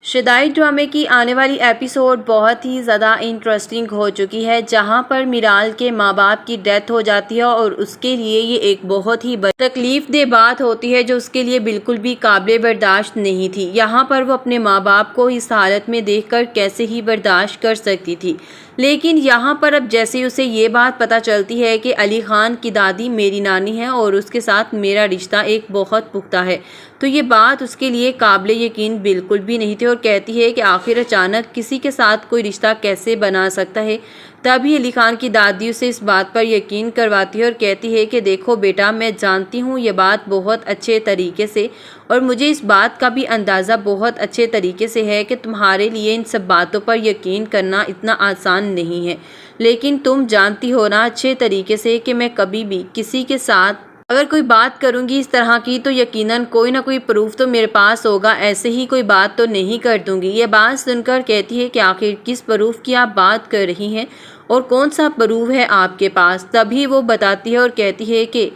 شدائی ڈرامے کی آنے والی ایپیسوڈ بہت ہی زیادہ انٹرسٹنگ ہو چکی ہے، جہاں پر میرال کے ماں باپ کی ڈیتھ ہو جاتی ہے اور اس کے لیے یہ ایک بہت ہی بڑی تکلیف دہ بات ہوتی ہے جو اس کے لیے بالکل بھی قابل برداشت نہیں تھی۔ یہاں پر وہ اپنے ماں باپ کو اس حالت میں دیکھ کر کیسے ہی برداشت کر سکتی تھی، لیکن یہاں پر اب جیسے اسے یہ بات پتہ چلتی ہے کہ علی خان کی دادی میری نانی ہے اور اس کے ساتھ میرا رشتہ ایک بہت پختہ ہے، تو یہ بات اس کے لیے قابل یقین بالکل بھی نہیں تھی اور کہتی ہے کہ آخر اچانک کسی کے ساتھ کوئی رشتہ کیسے بنا سکتا ہے۔ تبھی علی خان کی دادی اسے اس بات پر یقین کرواتی ہے اور کہتی ہے کہ دیکھو بیٹا، میں جانتی ہوں یہ بات بہت اچھے طریقے سے، اور مجھے اس بات کا بھی اندازہ بہت اچھے طریقے سے ہے کہ تمہارے لیے ان سب باتوں پر یقین کرنا اتنا آسان نہیں ہے، لیکن تم جانتی ہو نا اچھے طریقے سے کہ میں کبھی بھی کسی کے ساتھ اگر کوئی بات کروں گی اس طرح کی تو یقیناً کوئی نہ کوئی پروف تو میرے پاس ہوگا، ایسے ہی کوئی بات تو نہیں کر دوں گی۔ یہ بات سن کر کہتی ہے کہ آخر کس پروف کی آپ بات کر رہی ہیں اور کون سا پروف ہے آپ کے پاس؟ تبھی وہ بتاتی ہے اور کہتی ہے کہ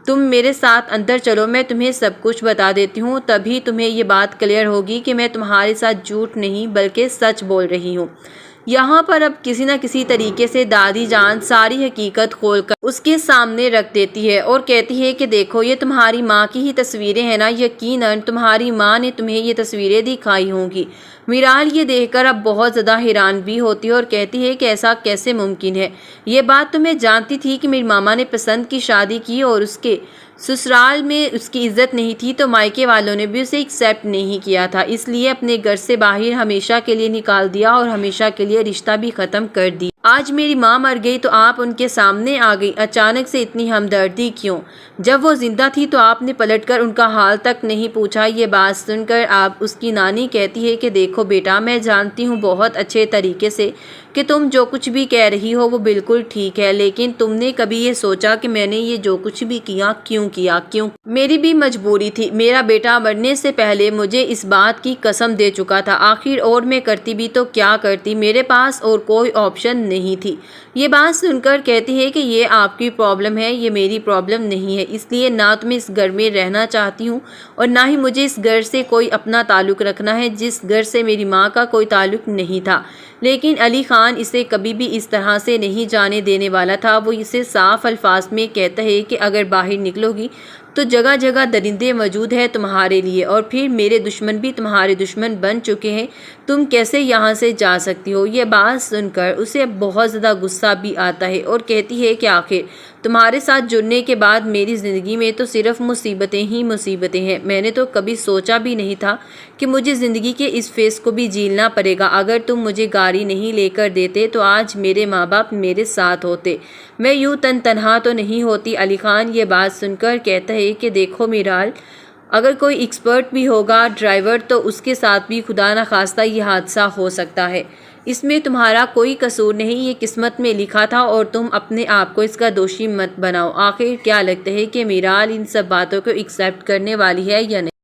تم میرے ساتھ اندر چلو، میں تمہیں سب کچھ بتا دیتی ہوں، تبھی تمہیں یہ بات کلیئر ہوگی کہ میں تمہارے ساتھ جھوٹ نہیں بلکہ سچ بول رہی ہوں۔ یہاں پر اب کسی نہ کسی طریقے سے دادی جان ساری حقیقت کھول کر اس کے سامنے رکھ دیتی ہے اور کہتی ہے کہ دیکھو یہ تمہاری ماں کی ہی تصویریں ہیں نا، یقیناً تمہاری ماں نے تمہیں یہ تصویریں دکھائی ہوں گی۔ میرال یہ دیکھ کر اب بہت زیادہ حیران بھی ہوتی ہے اور کہتی ہے کہ ایسا کیسے ممکن ہے؟ یہ بات تو میں جانتی تھی کہ میری ماما نے پسند کی شادی کی اور اس کے سسرال میں اس کی عزت نہیں تھی، تو مائکے والوں نے بھی اسے ایکسیپٹ نہیں کیا تھا، اس لیے اپنے گھر سے باہر ہمیشہ کے لیے نکال دیا اور ہمیشہ کے لیے رشتہ بھی ختم کر دیا۔ آج میری ماں مر گئی تو آپ ان کے سامنے آ گئی، اچانک سے اتنی ہمدردی کیوں؟ جب وہ زندہ تھی تو آپ نے پلٹ کر ان کا حال تک نہیں پوچھا۔ یہ بات سن کر آپ اس کی نانی کہتی ہے کہ دیکھو بیٹا، میں جانتی ہوں بہت اچھے طریقے سے کہ تم جو کچھ بھی کہہ رہی ہو وہ بالکل ٹھیک ہے، لیکن تم نے کبھی یہ سوچا کہ میں نے یہ جو کچھ بھی کیا کیوں؟ میری بھی مجبوری تھی، میرا بیٹا مرنے سے پہلے مجھے اس بات کی قسم دے چکا تھا، آخر اور میں کرتی بھی تو کیا کرتی، میرے پاس اور کوئی آپشن نہیں تھی۔ یہ بات سن کر کہتی ہے کہ یہ آپ کی پرابلم ہے، یہ میری پرابلم نہیں ہے، اس لیے نہ تو میں اس گھر میں رہنا چاہتی ہوں اور نہ ہی مجھے اس گھر سے کوئی اپنا تعلق رکھنا ہے جس گھر سے میری ماں کا کوئی تعلق نہیں تھا۔ لیکن علی خان اسے کبھی بھی اس طرح سے نہیں جانے دینے والا تھا، وہ اسے صاف الفاظ میں کہتا ہے کہ اگر باہر نکلو گی تو جگہ جگہ درندے موجود ہیں تمہارے لیے، اور پھر میرے دشمن بھی تمہارے دشمن بن چکے ہیں، تم کیسے یہاں سے جا سکتی ہو؟ یہ بات سن کر اسے بہت زیادہ غصہ بھی آتا ہے اور کہتی ہے کہ آخر تمہارے ساتھ جڑنے کے بعد میری زندگی میں تو صرف مصیبتیں ہی مصیبتیں ہیں، میں نے تو کبھی سوچا بھی نہیں تھا کہ مجھے زندگی کے اس فیز کو بھی جھیلنا پڑے گا۔ اگر تم مجھے گاڑی نہیں لے کر دیتے تو آج میرے ماں باپ میرے ساتھ ہوتے، میں یوں تنہا تو نہیں ہوتی۔ علی خان یہ بات سن کر کہتا ہے کہ دیکھو میرال، اگر کوئی ایکسپرٹ بھی ہوگا ڈرائیور تو اس کے ساتھ بھی خدا نخواستہ یہ حادثہ ہو سکتا ہے، اس میں تمہارا کوئی قصور نہیں، یہ قسمت میں لکھا تھا اور تم اپنے آپ کو اس کا دوشی مت بناؤ۔ آخر کیا لگتا ہے کہ میرال ان سب باتوں کو ایکسیپٹ کرنے والی ہے یا نہیں؟